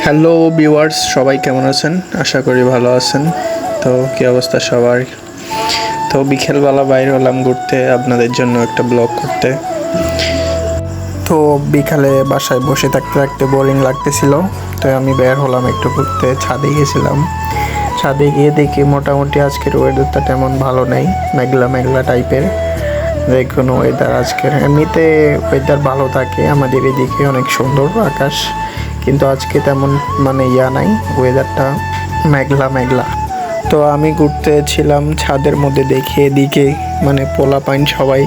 Hello viewers, সবাই কেমন আছেন? আশা করি ভালো আছেন। তো কী অবস্থা সবার? তো বিকেলবেলা বাইরে হলাম ঘুরতে, আপনাদের জন্য একটা ব্লগ করতে। তো বিকালে বাসায় বসে থাকতে থাকতে বোরিং লাগতেছিল, তো আমি বের হলাম একটু ঘুরতে। ছাদে গেছিলাম, ছাদে গিয়ে দেখি মোটামুটি আজকের ওয়েদারটা তেমন ভালো নেই, মেঘলা মেঘলা টাইপের। দেখুন ওয়েদার আজকের, এমনিতে ওয়েদার ভালো থাকে আমাদের এদিকে, অনেক সুন্দর আকাশ, কিন্তু আজকে তেমন নাই, ওয়েদারটা মেঘলা মেঘলা। তো আমি ঘুরতে ছিলাম ছাদের মধ্যে, দেখে এদিকে পোলাপাইন সবাই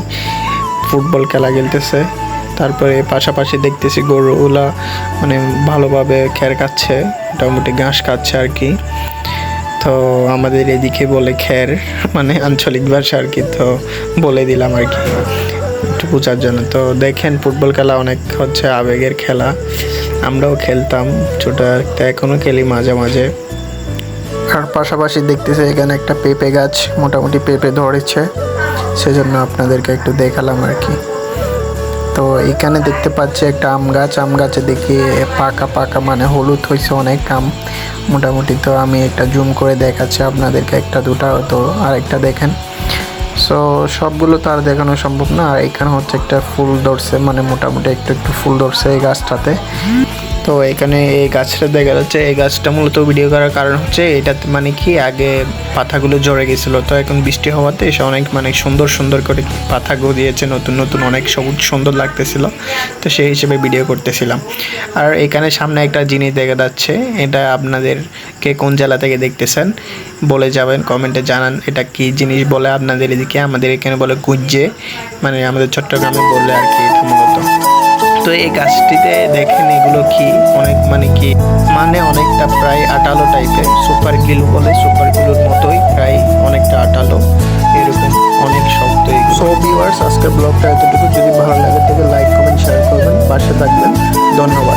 ফুটবল খেলা খেলতেছে। তারপরে পাশাপাশি দেখতেছি গরুগুলা ভালোভাবে খের খাচ্ছে, মোটামুটি ঘাস খাচ্ছে আর কি। তো আমাদের এদিকে বলে খের, আঞ্চলিক ভাষা আর কি, তো বলে দিলাম আর কি একটু বোঝার জন্য। তো দেখেন ফুটবল খেলা অনেক হচ্ছে আবেগের খেলা, আমরাও খেলতাম ছোট, এখনও খেলি মাঝে মাঝে। আর পাশাপাশি দেখতেছে এখানে একটা পেঁপে গাছ, মোটামুটি পেঁপে ধরেছে, সেজন্য আপনাদেরকে একটু দেখালাম আর কি। তো এখানে দেখতে পাচ্ছি একটা আম গাছ, আম গাছে দেখি পাকা পাকা হলুদ হয়েছে অনেক আম মোটামুটি। তো আমি একটা জুম করে দেখাচ্ছি আপনাদেরকে, একটা দুটা, তো আরেকটা দেখেন। সো সবগুলো তো আর দেখানো সম্ভব না। আর এখানে হচ্ছে একটা ফুল ধরছে, মোটামুটি একটু একটু ফুল ধরছে এই গাছটাতে। তো এখানে এই গাছটা দেখা যাচ্ছে, এই গাছটা মূলত ভিডিও করার কারণ হচ্ছে এটাতে কি আগে পাতাগুলো ঝরে গেছিলো, তো এখন বৃষ্টি হওয়াতে এসে অনেক সুন্দর সুন্দর করে পাতা গজিয়েছে, নতুন নতুন অনেক সবুজ সুন্দর লাগতেছিল, তো সেই হিসেবে ভিডিও করতেছিলাম। আর এখানে সামনে একটা জিনিস দেখা যাচ্ছে, এটা আপনাদেরকে কোন জেলা থেকে দেখতেছেন বলে যাবেন, কমেন্টে জানান এটা কি জিনিস বলে আপনাদের এদিকে। আমাদের এখানে বলে গুজ্জে, আমাদের চট্টগ্রামে বললে আর কি এটা মূলত। তো এই গাছটিতে দেখেন এগুলো কি অনেক কি অনেকটা প্রায় আটালো টাইপের, সুপার গ্লু বলে, সুপার গ্লুর মতোই প্রায় অনেকটা আটালো, এরকম অনেক শক্ত। সো ভিউয়ার্স, আজকের ব্লগটা এতটুকু। যদি ভালো লাগে তবে লাইক কমেন্ট শেয়ার করবেন, পাশে থাকবেন। ধন্যবাদ।